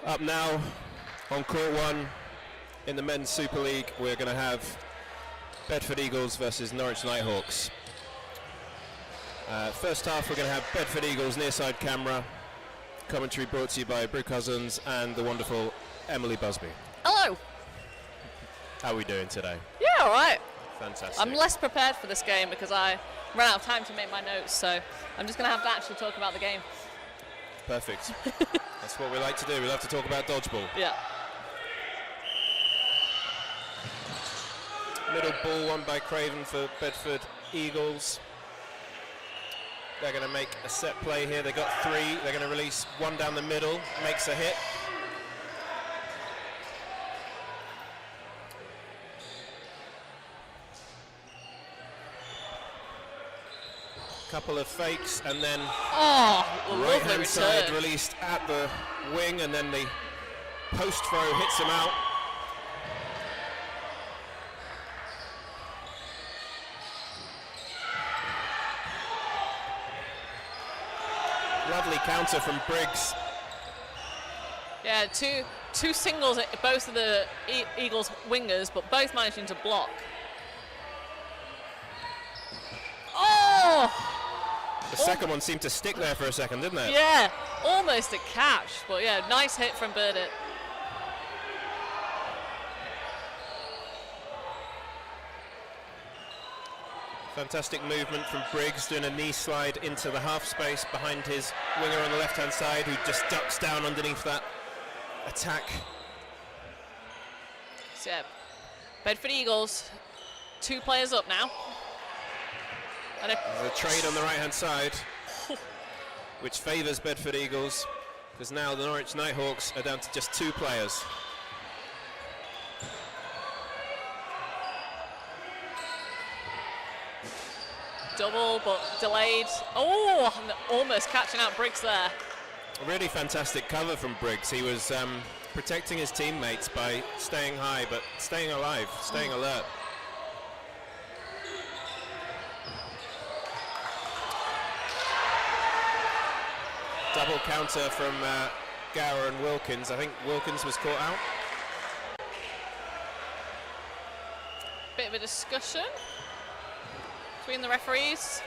Up now on court one in the Men's Super League, we're going to have Bedford Eagles versus Norwich Nighthawks. First half, we're going to have Bedford Eagles near side camera. Commentary brought to you by Brew Cousins and the wonderful Emily Busby. Hello. How are we doing today? Yeah, all right. Fantastic. I'm less prepared for this game because I ran out of time to make my notes, so I'm just going to have to actually talk about the game. Perfect. That's what we like to do. We love to talk about dodgeball. Yeah. Middle ball won by Craven for Bedford Eagles. They're going to make a set play here. They got three. They're going to release one down the middle. Makes a hit. Couple of fakes and then right hand side released at the wing, and then the post throw hits him out. Lovely counter from Briggs. Yeah, two singles at both of the Eagles wingers, but both managing to block. Oh! The second one seemed to stick there for a second, didn't it? Yeah, almost a catch, but yeah, nice hit from Burdett. Fantastic movement from Briggs, doing a knee slide into the half space behind his winger on the left-hand side, who just ducks down underneath that attack. So yeah, Bedford Eagles, 2 players up now. There's a trade on the right-hand side, which favours Bedford Eagles, because now the Norwich Nighthawks are down to just 2 players. Double, but delayed. Oh, almost catching out Briggs there. A really fantastic cover from Briggs. He was protecting his teammates by staying high, but staying alive, staying alert. Double counter from Gower and Wilkins. I think Wilkins was caught out. Bit of a discussion between the referees.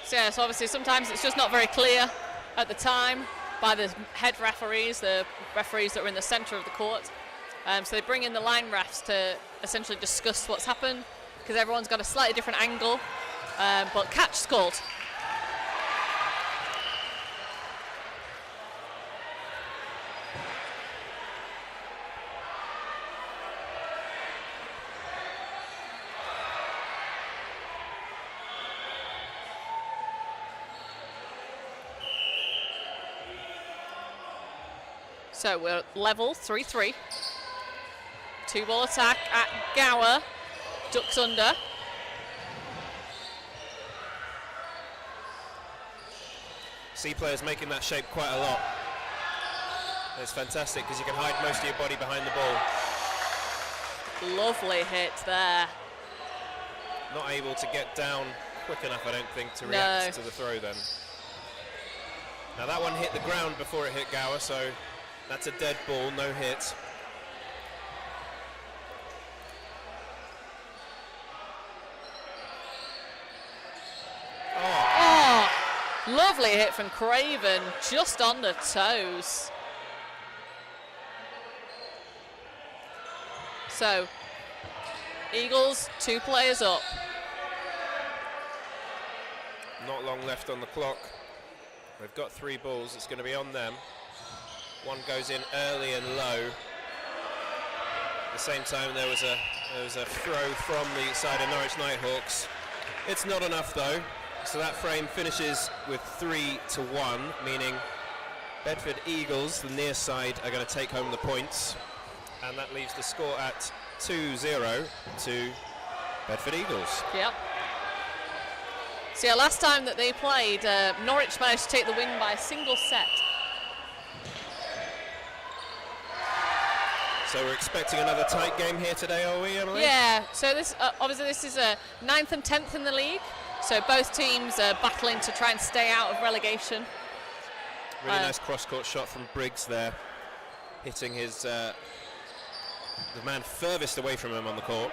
So yeah, so obviously sometimes it's just not very clear at the time by the head referees, the referees that are in the centre of the court. So they bring in the line refs to essentially discuss what's happened, because everyone's got a slightly different angle, but catch called. So we're level 3-3. 2-ball attack at Gower. Ducks under. C players making that shape quite a lot. It's fantastic because you can hide most of your body behind the ball. Lovely hit there. Not able to get down quick enough, I don't think, to react to the throw then. Now that one hit the ground before it hit Gower, so that's a dead ball, no hit. Oh, lovely hit from Craven, just on the toes. So, Eagles, 2 players up. Not long left on the clock. They've got 3 balls, it's going to be on them. One goes in early and low. At the same time, there was a throw from the side of Norwich Nighthawks. It's not enough though, so that frame finishes with 3-1, meaning Bedford Eagles, the near side, are going to take home the points, and that leaves the score at 2-0 to Bedford Eagles. Yep. So yeah, last time that they played, Norwich managed to take the win by a single set. So we're expecting another tight game here today, are we, Emily? Yeah, so this obviously this is 9th and 10th in the league, so both teams are battling to try and stay out of relegation. Really nice cross-court shot from Briggs there. hitting his the man furthest away from him on the court.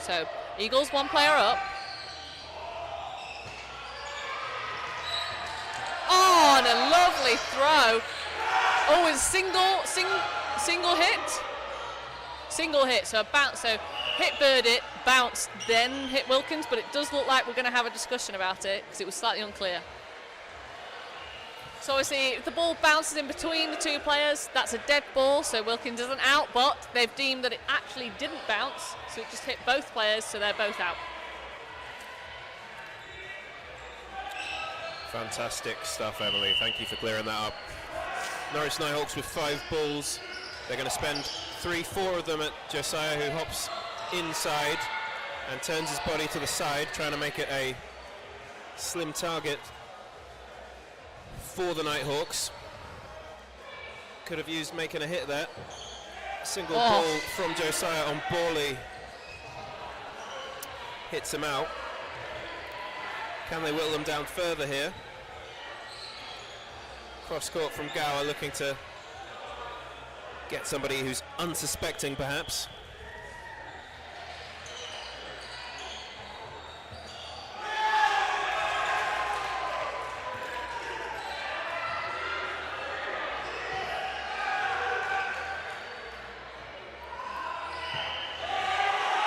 So Eagles 1 player up. Oh, and a lovely throw. Oh, it's single hit. Single hit, so a bounce, so hit Burdett, bounce, then hit Wilkins, but it does look like we're going to have a discussion about it because it was slightly unclear. So obviously, if the ball bounces in between the 2 players, that's a dead ball, so Wilkins isn't out, but they've deemed that it actually didn't bounce, so it just hit both players, so they're both out. Fantastic stuff, Emily. Thank you for clearing that up. Norwich Nighthawks with 5 balls. They're going to spend 3-4 of them at Josiah, who hops inside and turns his body to the side, trying to make it a slim target for the Nighthawks. Could have used making a hit there. Single ball from Josiah on Borley. Hits him out. Can they whittle them down further here? Cross court from Gower, looking to get somebody who's unsuspecting perhaps.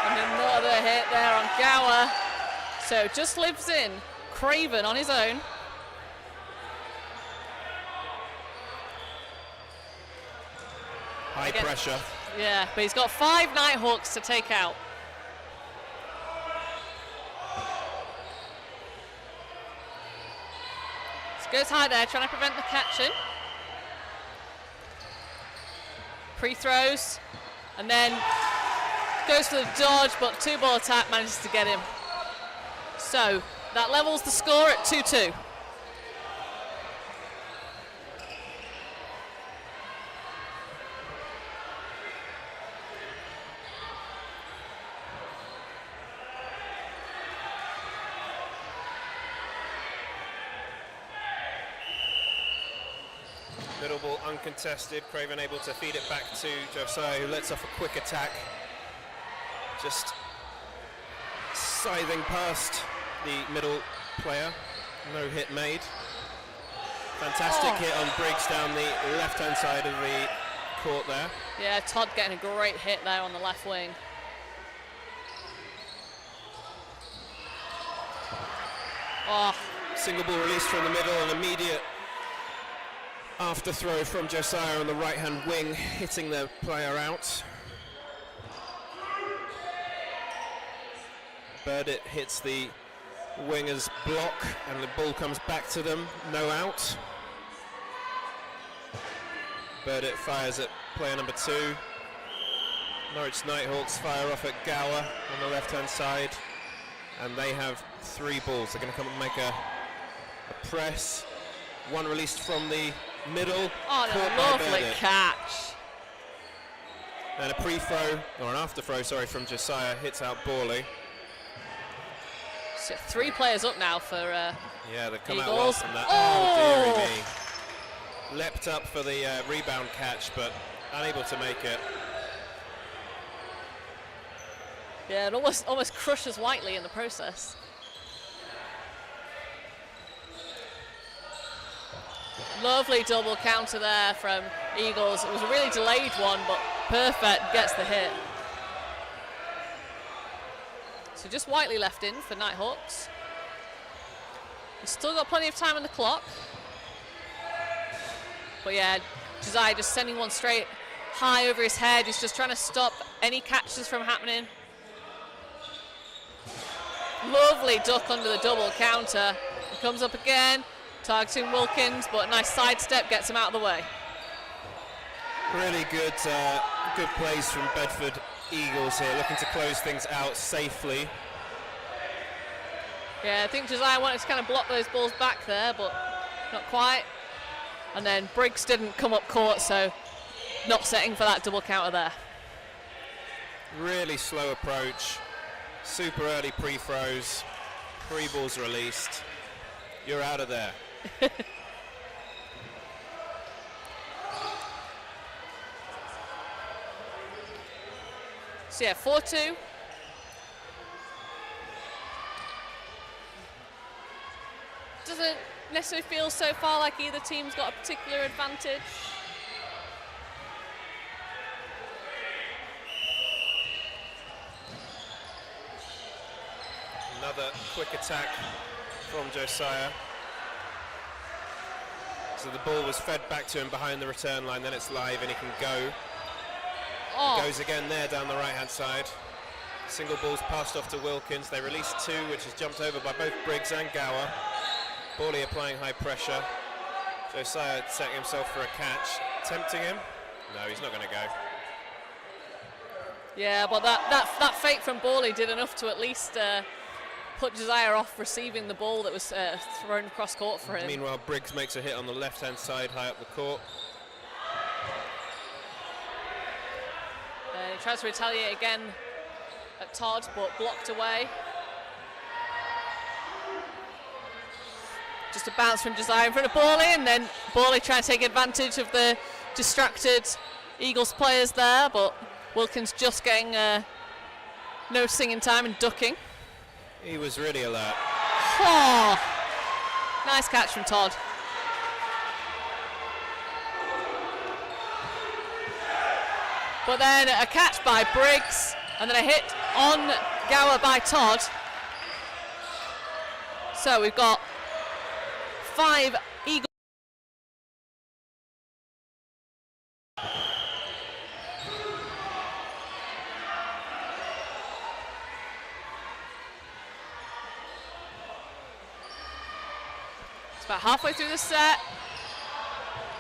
And another hit there on Gower. So just lives in Craven on his own. High pressure. Yeah, but he's got 5 Nighthawks to take out. So goes high there, trying to prevent the catching. Pre-throws, and then goes for the dodge, but 2-ball attack manages to get him. So that levels the score at 2-2. Middle ball uncontested. Craven able to feed it back to Josiah, who lets off a quick attack. Just scything past the middle player. No hit made. Fantastic hit on Briggs down the left-hand side of the court there. Yeah, Todd getting a great hit there on the left wing. Oh. Single ball released from the middle, and immediate after throw from Josiah on the right-hand wing, hitting the player out. Burdett hits the winger's block, and the ball comes back to them. No out. Burdett fires at player number 2. Norwich Nighthawks fire off at Gower on the left-hand side, and they have 3 balls. They're going to come and make a press. One released from the middle. Oh, no, lovely catch. And a pre-throw, or an after-throw, sorry, from Josiah, hits out Borley. So 3 players up now for yeah, they come Eagles. out well from that. Oh, dearie me. Leapt up for the rebound catch, but unable to make it. Yeah, it almost crushes Whiteley in the process. Lovely double counter there from Eagles. It was a really delayed one, but perfect, gets the hit. So just Whiteley left in for Nighthawks. He's still got plenty of time on the clock. But yeah, Josiah just sending one straight high over his head. He's just trying to stop any catches from happening. Lovely duck under the double counter. He comes up again, targeting Wilkins, but a nice sidestep gets him out of the way. Really good, good plays from Bedford Eagles here, looking to close things out safely. Yeah, I think Josiah wanted to kind of block those balls back there, but not quite. And then Briggs didn't come up court, so not setting for that double counter there. Really slow approach, super early pre-throws, 3 balls released. You're out of there. So yeah, 4-2. Doesn't necessarily feel so far like either team's got a particular advantage. Another quick attack from Josiah. So the ball was fed back to him behind the return line, then it's live and he can go. Oh. Goes again there down the right hand side. Single ball's passed off to Wilkins. They release 2, which is jumped over by both Briggs and Gower. Bawley applying high pressure. Josiah setting himself for a catch. Tempting him. No, he's not going to go. Yeah, but that fake from Bawley did enough to at least put Josiah off receiving the ball that was thrown across court for him. Meanwhile, Briggs makes a hit on the left-hand side, high up the court. He tries to retaliate again at Todd, but blocked away. Just a bounce from Josiah in front of Bawley, and then Bawley trying to take advantage of the distracted Eagles players there, but Wilkins just getting no singing time and ducking. He was really alert. Oh, nice catch from Todd. But then a catch by Briggs, and then a hit on Gower by Todd. So we've got 5 Eagles. It's about halfway through the set.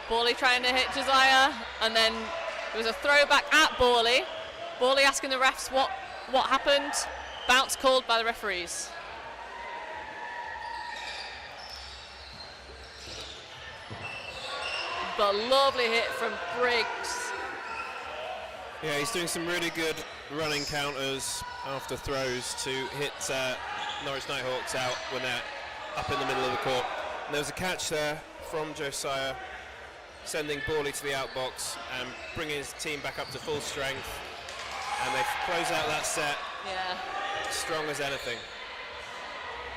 Bawley trying to hit Josiah, and then there was a throwback at Bawley. Bawley asking the refs what happened. Bounce called by the referees. But lovely hit from Briggs. Yeah, he's doing some really good running counters after throws to hit Norwich Nighthawks out when they're up in the middle of the court. And there was a catch there from Josiah, sending Bawley to the outbox and bringing his team back up to full strength. And they close out that set. Yeah. Strong as anything.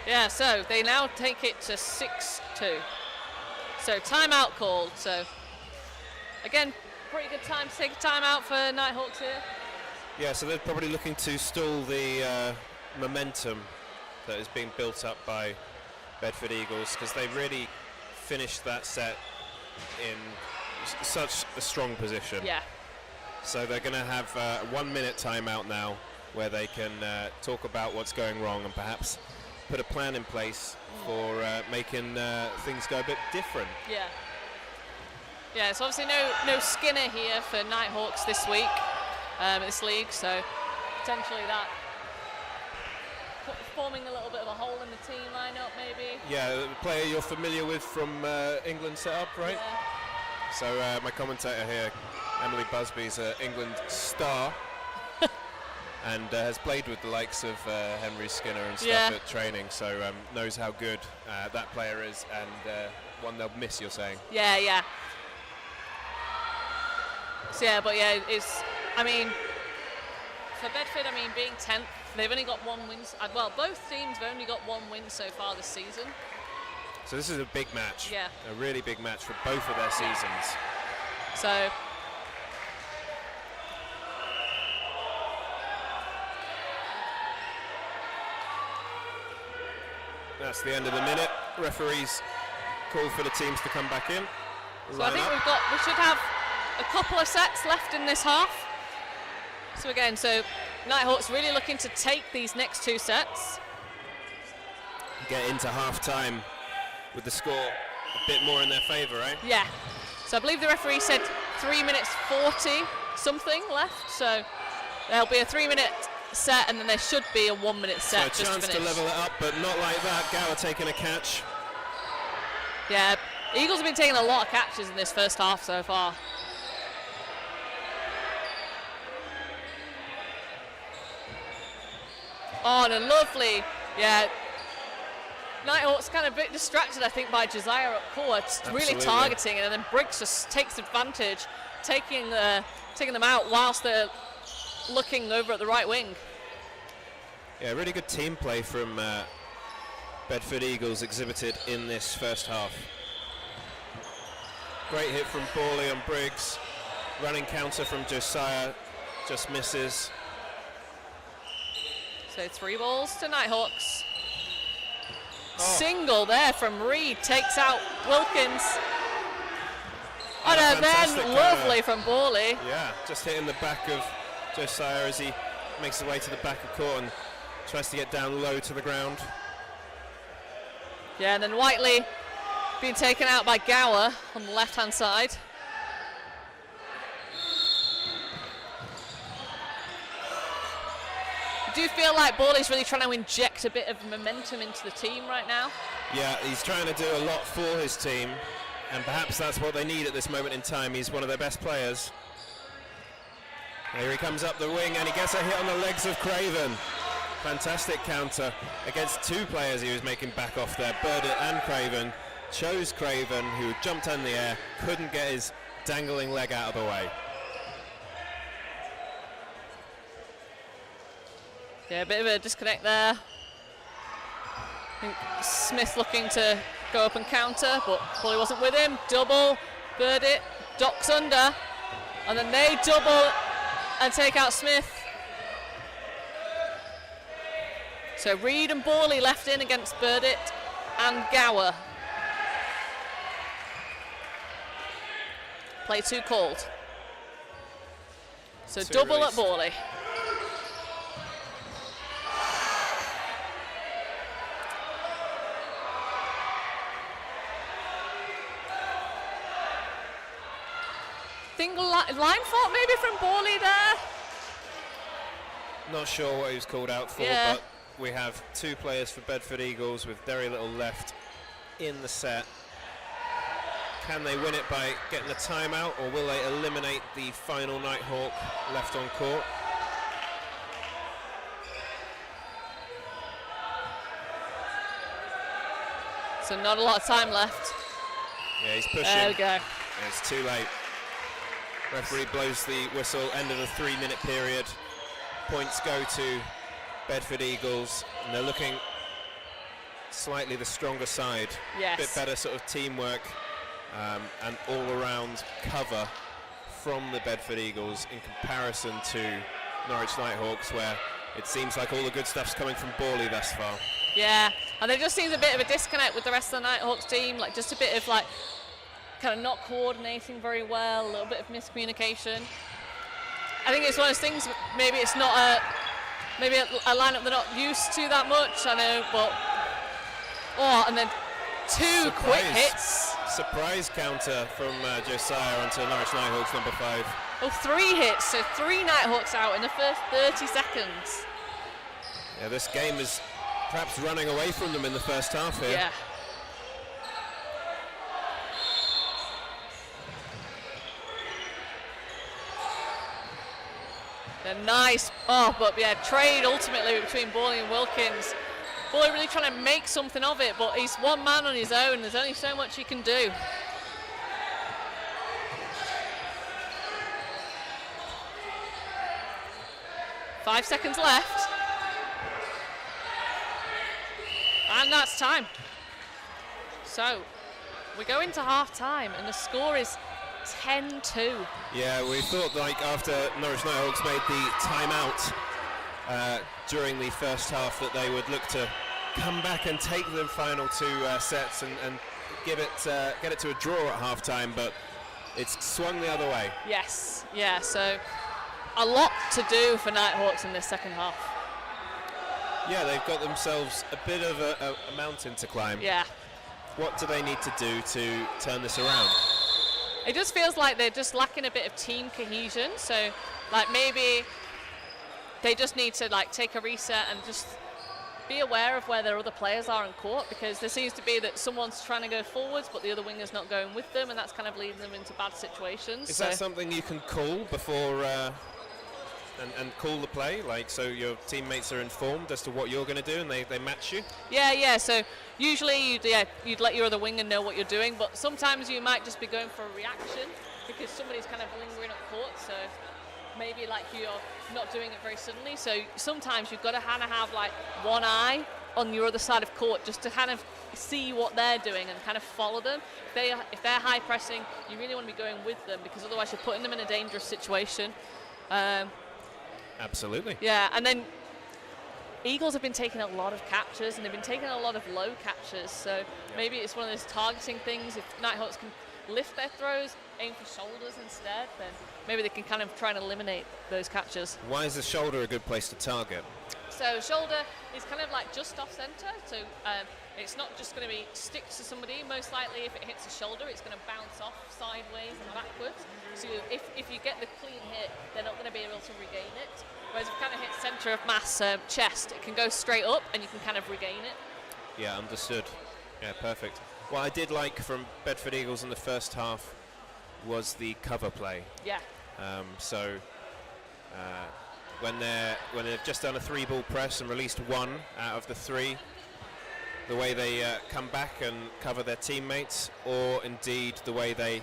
Yeah, so they now take it to 6-2. So timeout called. So again, pretty good time to take a timeout for Nighthawks here. Yeah, so they're probably looking to stall the momentum that is being built up by Bedford Eagles, because they really finished that set in such a strong position. Yeah. So they're going to have a 1-minute timeout now, where they can talk about what's going wrong and perhaps put a plan in place for making things go a bit different. Yeah. Yeah, it's obviously no Skinner here for Nighthawks this week, this league, so potentially that forming a little bit of a hole in the team lineup maybe. Yeah, a player you're familiar with from England setup, right? Yeah. So my commentator here, Emily Busby's an England star and has played with the likes of Henry Skinner and stuff at training, so knows how good that player is, and one they'll miss, you're saying? Yeah, yeah. So yeah, but yeah, it's, I mean, for Bedford, I mean, being 10th, they've only got 1 win. Well, both teams have only got 1 win so far this season. So this is a big match. Yeah. A really big match for both of their seasons. So that's the end of the minute. Referees call for the teams to come back in. So I think we should have a couple of sets left in this half. So again, so Nighthawks really looking to take these next 2 sets. Get into half time with the score a bit more in their favour, eh? Yeah. So I believe the referee said 3 minutes 40 something left. So there'll be a 3-minute set, and then there should be a 1-minute set. So a chance to level it up, but not like that. Gower taking a catch. Yeah, Eagles have been taking a lot of catches in this first half so far. Oh, and a lovely, yeah. Nighthawks kind of a bit distracted, I think, by Josiah up court, really targeting, and then Briggs just takes advantage, taking them out whilst they're looking over at the right wing. Yeah, really good team play from Bedford Eagles exhibited in this first half. Great hit from Borley on Briggs. Running counter from Josiah, just misses. So 3 balls to Nighthawks. Single there from Reed, takes out Wilkins. And then lovely from Borley. Yeah, just hitting the back of Josiah as he makes his way to the back of court and tries to get down low to the ground. Yeah, and then Whiteley being taken out by Gower on the left-hand side. Do you feel like Borley's really trying to inject a bit of momentum into the team right now? Yeah, he's trying to do a lot for his team, and perhaps that's what they need at this moment in time. He's one of their best players. Here he comes up the wing, and he gets a hit on the legs of Craven. Fantastic counter against 2 players he was making back off there. Burdett and Craven. Chose Craven, who jumped in the air, couldn't get his dangling leg out of the way. Yeah, a bit of a disconnect there. I think Smith looking to go up and counter, but Borley wasn't with him. Double, Burdett, docks under, and then they double and take out Smith. So Reed and Borley left in against Burdett and Gower. Play 2 called. So double at Borley. Think line fault maybe from Borley there. Not sure what he was called out for, but we have 2 players for Bedford Eagles with very little left in the set. Can they win it by getting a timeout, or will they eliminate the final Nighthawk left on court? So not a lot of time left. Yeah, he's pushing. There we go. Yeah, it's too late. Referee blows the whistle, end of the 3-minute period. Points go to Bedford Eagles, and they're looking slightly the stronger side. Yes. A bit better sort of teamwork and all-around cover from the Bedford Eagles in comparison to Norwich Nighthawks, where it seems like all the good stuff's coming from Borley thus far. Yeah, and there just seems a bit of a disconnect with the rest of the Nighthawks team, like just a bit of like kind of not coordinating very well, a little bit of miscommunication. I think it's one of those things, maybe it's not a lineup they're not used to that much, I know, but and then 2 quick hits. Surprise counter from Josiah onto Norwich Nighthawks number 5. Oh, 3 hits, so 3 Nighthawks out in the first 30 seconds. Yeah, this game is perhaps running away from them in the first half here. Yeah. They're nice. But yeah, trade ultimately between Borley and Wilkins. Borley really trying to make something of it, but he's one man on his own. There's only so much he can do. Five seconds left. And that's time. So we go into half time and the score is 10-2. Yeah, we thought like after Norwich Nighthawks made the timeout during the first half that they would look to come back and take the final 2 sets and get it to a draw at half time, but it's swung the other way. Yes, yeah, so a lot to do for Nighthawks in this second half. Yeah, they've got themselves a bit of a mountain to climb. Yeah. What do they need to do to turn this around? It just feels like they're just lacking a bit of team cohesion. So, like, maybe they just need to like take a reset and just be aware of where their other players are on court, because there seems to be that someone's trying to go forwards but the other winger's not going with them, and that's kind of leading them into bad situations. Is that something you can call before and call the play, like so your teammates are informed as to what you're going to do and they match you? Yeah. So usually you'd let your other winger know what you're doing, but sometimes you might just be going for a reaction because somebody's kind of lingering up court. So maybe like you're not doing it very suddenly. So sometimes you've got to kind of have like one eye on your other side of court just to kind of see what they're doing and kind of follow them. If they're high pressing, you really want to be going with them because otherwise you're putting them in a dangerous situation. Absolutely. Yeah, and then Eagles have been taking a lot of captures and they've been taking a lot of low captures. So maybe it's one of those targeting things. If Nighthawks can lift their throws, aim for shoulders instead, then maybe they can kind of try and eliminate those captures. Why is the shoulder a good place to target? So shoulder is kind of like just off center, so it's not just going to be stick to somebody. Most likely if it hits the shoulder, it's going to bounce off sideways and backwards. So if you get the clean hit, they're not going to be able to regain it. Whereas if you kind of hit center of mass chest, it can go straight up and you can kind of regain it. Yeah, understood. Yeah, perfect. What I did like from Bedford Eagles in the first half was the cover play. Yeah. When they've just done a 3-ball press and released one out of the 3, the way they come back and cover their teammates, or indeed the way they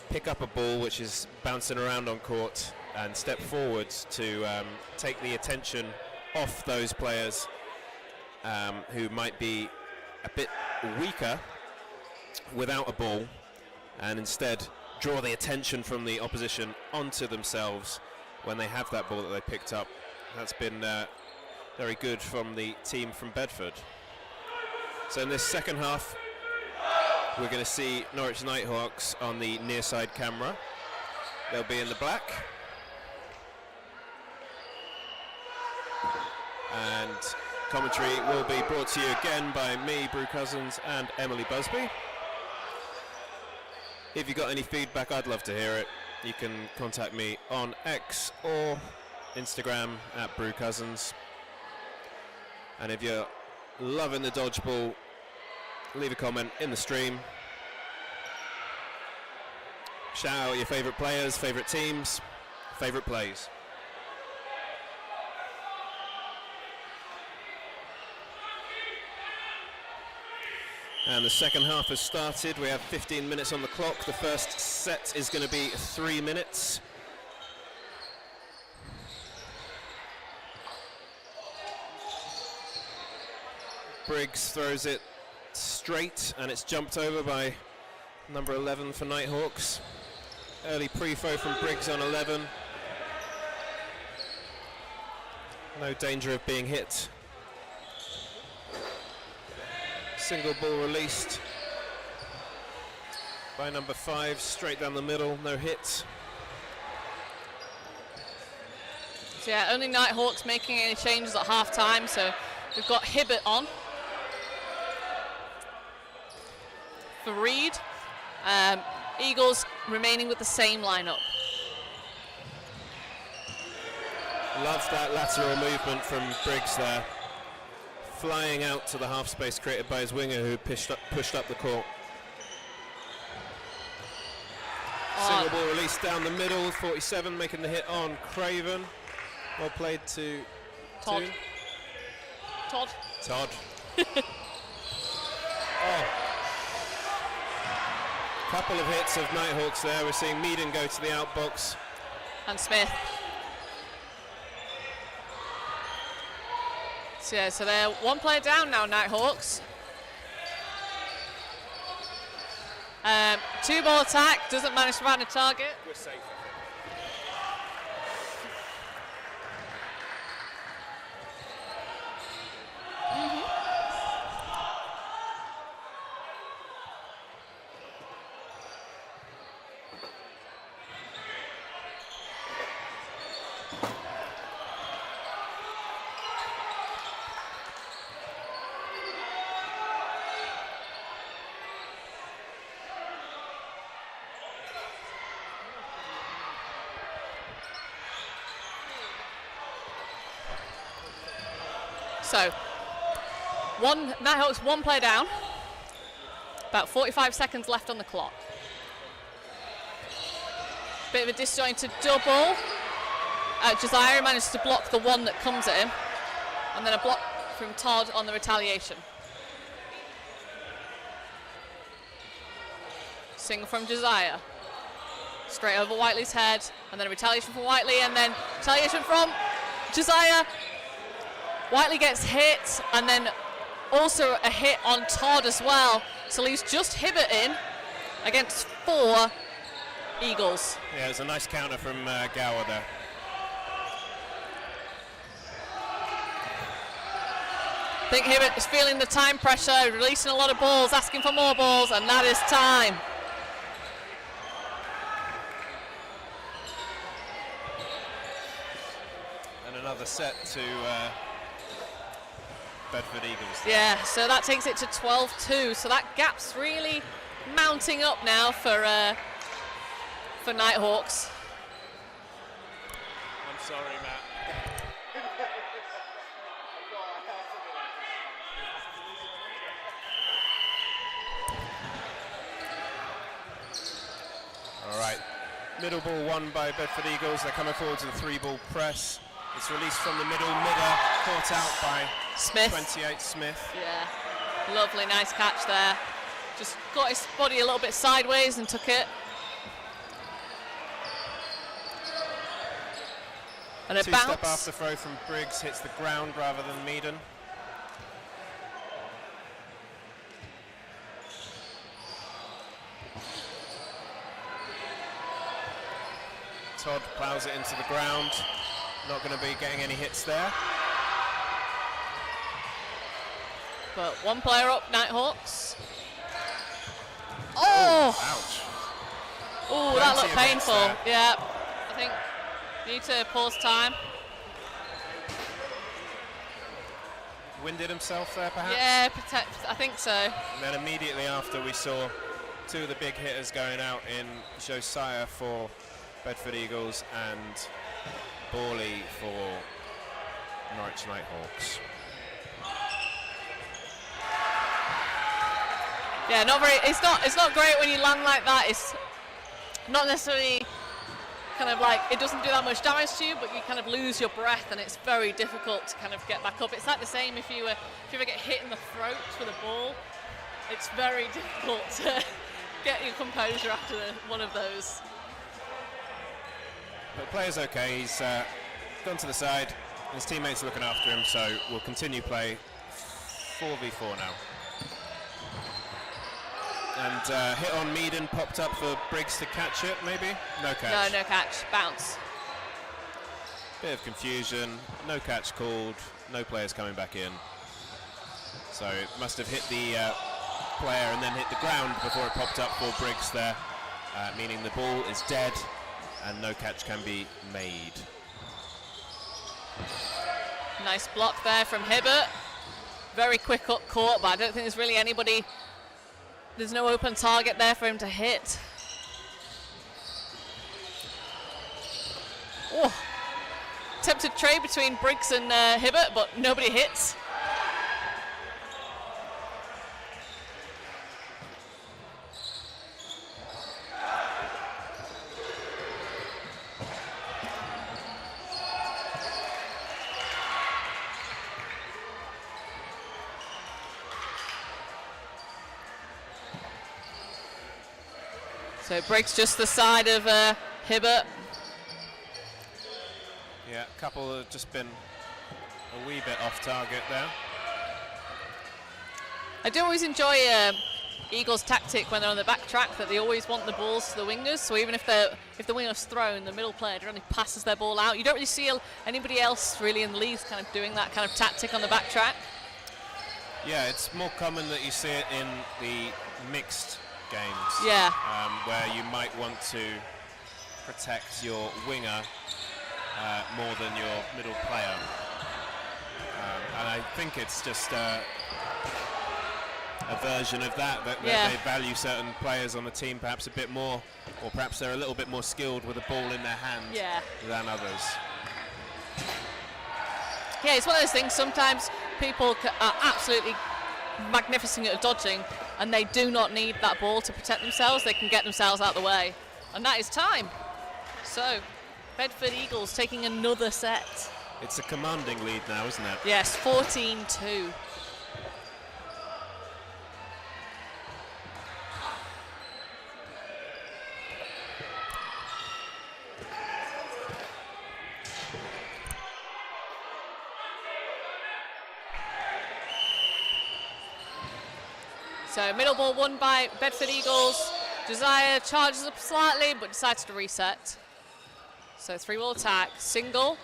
pick up a ball which is bouncing around on court and step forwards to take the attention off those players who might be a bit weaker without a ball, and instead draw the attention from the opposition onto themselves when they have that ball that they picked up. That's been very good from the team from Bedford. So in this second half, we're going to see Norwich Nighthawks on the near side camera. They'll be in the black. And commentary will be brought to you again by me, Brew Cousins, and Emily Busby. If you've got any feedback, I'd love to hear it. You can contact me on X or Instagram at Brew Cousins. And if you're loving the dodgeball, leave a comment in the stream. Shout out your favourite players, favourite teams, favourite plays. And the second half has started. We have 15 minutes on the clock. The first set is going to be 3 minutes. Briggs throws it straight and it's jumped over by number 11 for Nighthawks. Early pre-throw from Briggs on 11. No danger of being hit. Single ball released by number 5, straight down the middle, no hits. So yeah, only Nighthawks making any changes at half time, so we've got Hibbert on for Reed. Eagles remaining with the same lineup. Love that lateral movement from Briggs there. Flying out to the half space created by his winger who pushed up the court. Single ball released down the middle, 47 making the hit on Craven. Well played to Todd. Todd. Couple of hits of Nighthawks there. We're seeing Meaden go to the outbox. And Smith. So yeah, so they're one player down now, Nighthawks. 2-ball attack, doesn't manage to find a target. We're safe. So, Nighthawks one player down. About 45 seconds left on the clock. Bit of a disjointed double. Josiah manages to block the one that comes at him, and then a block from Todd on the retaliation. Single from Josiah. Straight over Whiteley's head, and then a retaliation from Whiteley, and then retaliation from Josiah. Whiteley gets hit, and then also a hit on Todd as well. So leaves just Hibbert in against 4 Eagles. Yeah, it was a nice counter from Gower there. I think Hibbert is feeling the time pressure, releasing a lot of balls, asking for more balls, and that is time. And another set to Bedford Eagles. Yeah, so that takes it to 12-2. So that gap's really mounting up now for Nighthawks. I'm sorry, Matt. All right, middle ball won by Bedford Eagles. They're coming forward to the 3-ball press. It's released from the middle, caught out by Smith. 28 Smith. Yeah, lovely, nice catch there. Just got his body a little bit sideways and took it. And a bounce. Two-step after throw from Briggs hits the ground rather than Meaden. Todd plows it into the ground. Not going to be getting any hits there. But one player up, Nighthawks. Oh! Ouch. Oh, that looked Plenty of hits painful. there. Yeah, I think need to pause time. Winded himself there, perhaps? Yeah, I think so. And then immediately after, we saw 2 of the big hitters going out in Josiah for Bedford Eagles and Borley for Norwich Nighthawks. Yeah, not very. It's not great when you land like that. It's not necessarily kind of like it doesn't do that much damage to you, but you kind of lose your breath, and it's very difficult to kind of get back up. It's like the same if you ever get hit in the throat with a ball. It's very difficult to get your composure after one of those. But the player's okay. He's gone to the side. His teammates are looking after him, so we'll continue play 4v4 now. And hit on Meaden, popped up for Briggs to catch it, maybe? No catch. No catch. Bounce. Bit of confusion, no catch called, no players coming back in. So it must have hit the player and then hit the ground before it popped up for Briggs there, meaning the ball is dead and no catch can be made. Nice block there from Hibbert. Very quick up court, but I don't think there's really anybody. There's no open target there for him to hit. Oh, attempted trade between Briggs and Hibbert, but nobody hits. So Briggs just the side of Hibbert. Yeah, a couple have just been a wee bit off target there. I do always enjoy Eagles' tactic when they're on the back track, that they always want the balls to the wingers. So even if the winger's thrown, the middle player generally passes their ball out. You don't really see anybody else really in the league kind of doing that kind of tactic on the back track. Yeah, it's more common that you see it in the mixed games. Yeah. Where you might want to protect your winger more than your middle player. And I think it's just a version of that yeah. They value certain players on the team perhaps a bit more, or perhaps they're a little bit more skilled with a ball in their hand than others. Yeah, it's one of those things, sometimes people are absolutely magnificent at dodging and they do not need that ball to protect themselves. They can get themselves out of the way, and that is time. So Bedford Eagles taking another set. It's a commanding lead now, isn't it? Yes, 14-2. So middle ball won by Bedford Eagles. Josiah charges up slightly but decides to reset. So 3-ball attack, single,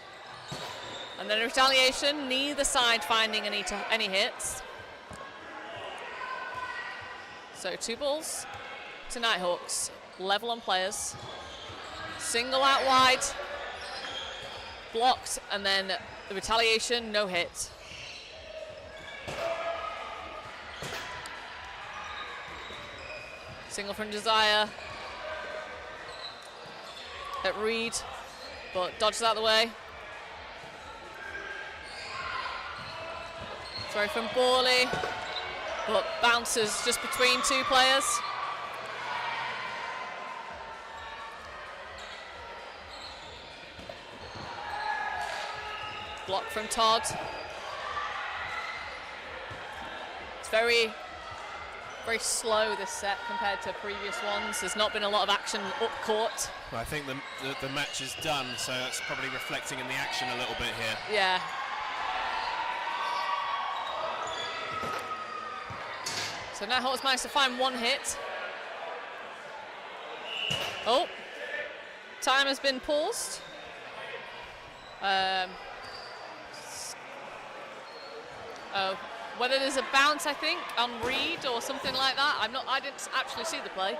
and then a retaliation, neither side finding any hits. So 2 balls to Nighthawks, level on players. Single out wide, blocked, and then the retaliation, no hit. Single from Josiah at Reed, but dodges out of the way. Throw from Borley, but bounces just between 2 players. Block from Todd. It's very slow this set compared to previous ones. There's not been a lot of action up court. Well, I think the match is done, so that's probably reflecting in the action a little bit here. Yeah. So Nighthawks managed to find 1 hit. Oh, time has been paused. Oh, whether there's a bounce, I think, on Reed or something like that. I didn't actually see the play.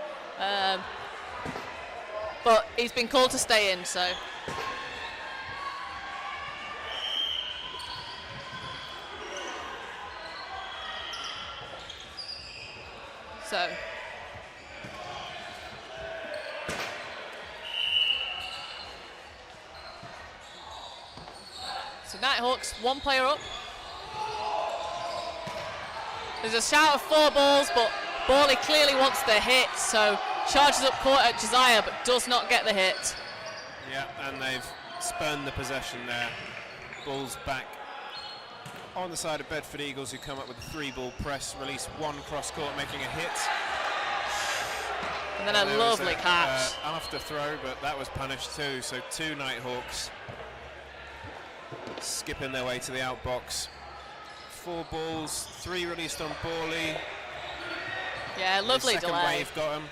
But he's been called to stay in, so. So Nighthawks, 1 player up. There's a shout of 4 balls, but Borley clearly wants the hit, so charges up court at Josiah, but does not get the hit. Yeah, and they've spurned the possession there. Balls back on the side of Bedford Eagles, who come up with a 3-ball press, release 1 cross court, making a hit. And then a lovely catch. After throw, but that was punished too. So 2 Nighthawks skipping their way to the outbox. 4 balls, 3 released on Borley. Yeah, lovely second delay. Wave got him.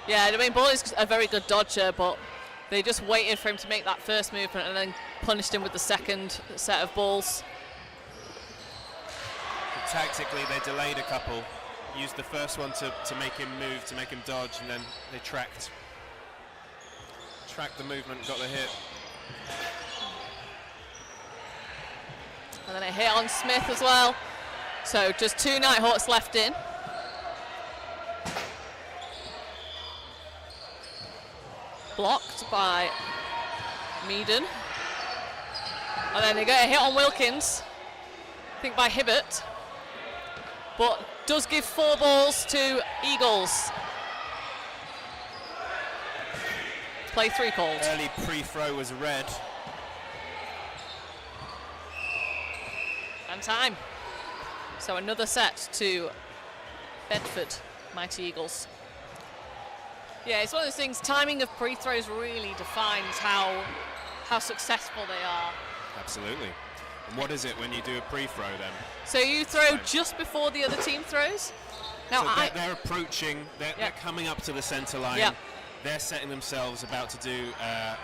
Yeah, I mean, Borley's a very good dodger, but they just waited for him to make that first movement and then punished him with the second set of balls. But tactically, they delayed a couple. Used the first one to make him move, to make him dodge, and then they tracked the movement and got the hit. And then a hit on Smith as well. So just 2 Nighthawks left in. Blocked by Meaden. And then they get a hit on Wilkins, I think by Hibbert. But does give 4 balls to Eagles. Play 3 called. Early pre-throw was red. And time. So another set to Bedford, Mighty Eagles. Yeah, it's one of those things, timing of pre-throws really defines how successful they are. Absolutely. And what is it when you do a pre-throw then? So you throw just before the other team throws? Now so they're approaching, they're coming up to the centre line. Yep. They're setting themselves about to do a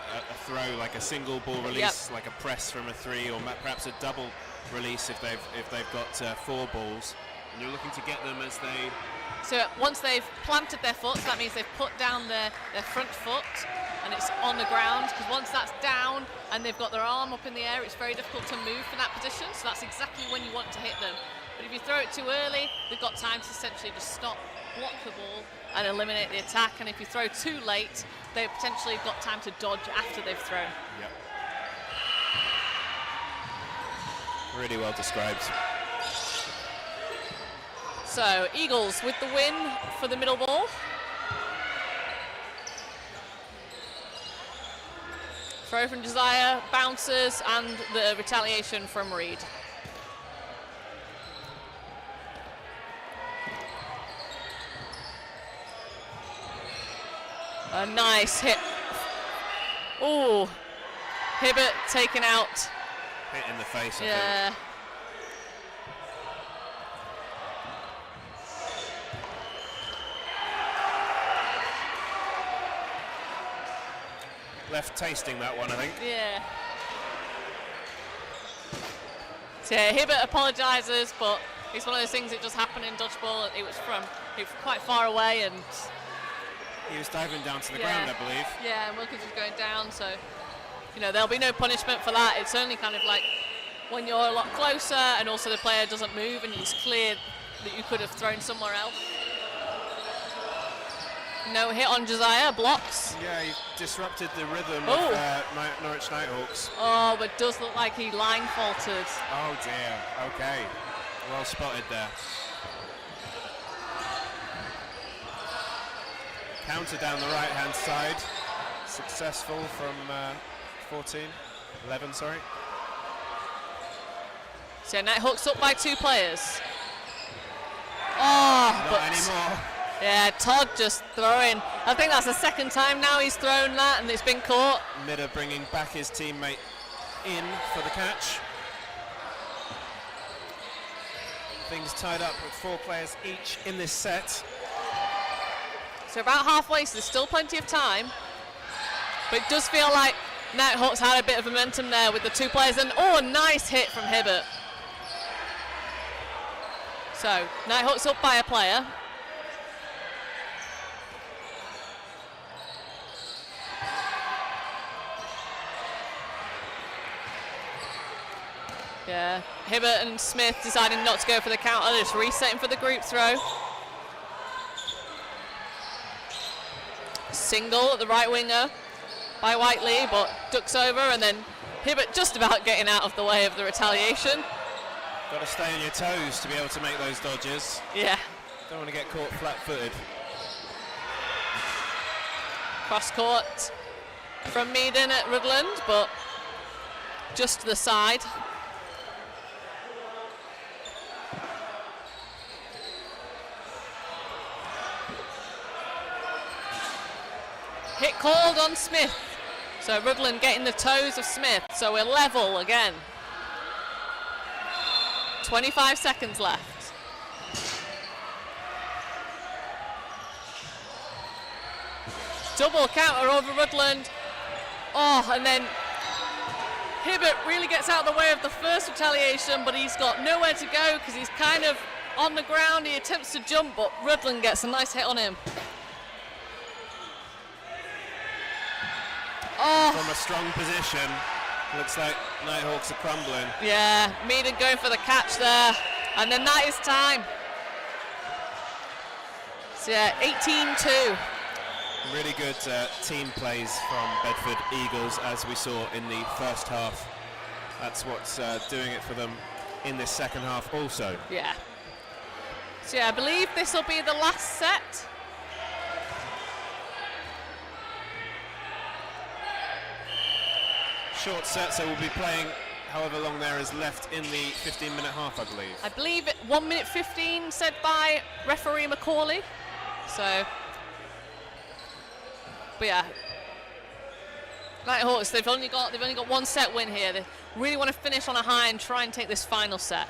throw, like a single ball release, like a press from a 3, or perhaps a double release if they've got 4 balls. And you're looking to get them as they... So once they've planted their foot, so that means they've put down their front foot and it's on the ground, because once that's down and they've got their arm up in the air, it's very difficult to move from that position, so that's exactly when you want to hit them. But if you throw it too early, they've got time to essentially just stop, block the ball and eliminate the attack, and if you throw too late, they've potentially got time to dodge after they've thrown. Yep. Really well described. So Eagles with the win for the middle ball. Throw from Josiah, bounces, and the retaliation from Reed. A nice hit. Ooh, Hibbert taken out. Hit in the face, I think. Yeah. Left tasting that one, I think. Yeah. So yeah, Hibbert apologises, but it's one of those things that just happened in dodgeball. It was quite far away, and he was diving down to the ground, I believe. Yeah, and Wilkins was going down, so there'll be no punishment for that. It's only kind of like when you're a lot closer, and also the player doesn't move, and it's clear that you could have thrown somewhere else. No hit on Josiah, blocks. Yeah, he disrupted the rhythm of Norwich Nighthawks. Oh, but does look like he line faulted. Oh dear, okay. Well spotted there. Counter down the right-hand side. Successful from 11, sorry. So Nighthawks up by 2 players. Oh, not anymore. Yeah, Todd just throwing. I think that's the second time now he's thrown that, and it's been caught. Midder bringing back his teammate in for the catch. Things tied up with 4 players each in this set. So about halfway, so there's still plenty of time. But it does feel like Nighthawks had a bit of momentum there with the 2 players. And a nice hit from Hibbert. So Nighthawks up by a player. Yeah, Hibbert and Smith deciding not to go for the counter, just resetting for the group throw. Single at the right winger by Whiteley, but ducks over, and then Hibbert just about getting out of the way of the retaliation. Got to stay on your toes to be able to make those dodges. Yeah. Don't want to get caught flat-footed. Cross court from Meaden at Rutland, but just to the side. Hit called on Smith. So Rutland getting the toes of Smith. So we're level again. 25 seconds left. Double counter over Rutland. Oh, and then Hibbert really gets out of the way of the first retaliation, but he's got nowhere to go because he's kind of on the ground. He attempts to jump, but Rutland gets a nice hit on him. Oh. From a strong position, looks like Nighthawks are crumbling. Yeah, Meaden going for the catch there, and then that is time. So yeah, 18-2. Really good team plays from Bedford Eagles, as we saw in the first half. That's what's doing it for them in this second half also. Yeah. So yeah, I believe this will be the last set. Short set, so we'll be playing however long there is left in the 15-minute half, I believe. I believe 1 minute 15 said by referee Macaulay. So, but yeah, Nighthawks, they've only got 1 set win here. They really want to finish on a high and try and take this final set.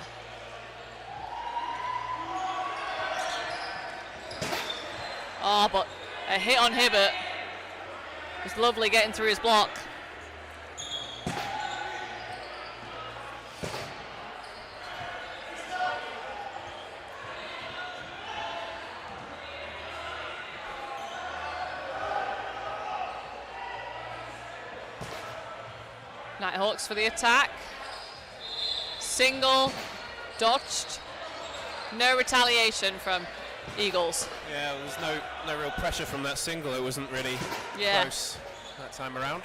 Oh, but a hit on Hibbert. It was lovely getting through his block. Nighthawks for the attack. Single, dodged. No retaliation from Eagles. Yeah, there was no real pressure from that single. It wasn't really close that time around.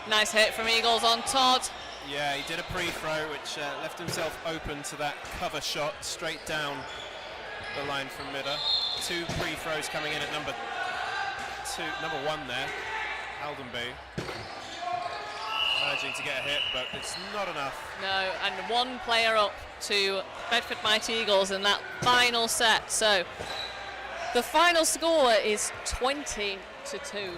Nice hit from Eagles on Todd. Yeah, he did a pre-throw which left himself open to that cover shot straight down the line from Midder. 2 pre-throws coming in at number number 1 there, Aldenby. Managing to get a hit, but it's not enough. No, and 1 player up to Bedford Mighty Eagles in that final set. So the final score is 20-2,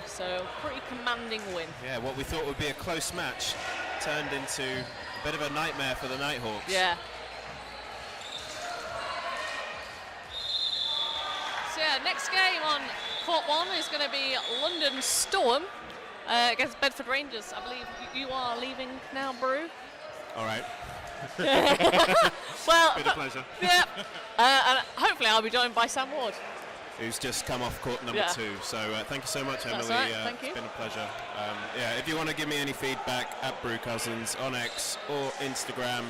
so pretty commanding win. Yeah, what we thought would be a close match turned into a bit of a nightmare for the Nighthawks. Yeah. So yeah, next game on court 1 is going to be London Storm against Bedford Rangers. I believe you are leaving now, Brew. All right. Well, been a pleasure. Yeah, and hopefully I'll be joined by Sam Ward, who's just come off court number 2. So thank you so much, Emily. That's right, thank you. It's been a pleasure. Yeah, if you want to give me any feedback at Brew Cousins on X or Instagram,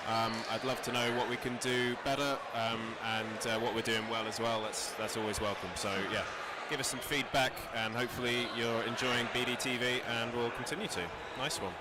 I'd love to know what we can do better and what we're doing well as well. That's always welcome. So yeah, give us some feedback, and hopefully you're enjoying BDTV, and we'll continue to. Nice one.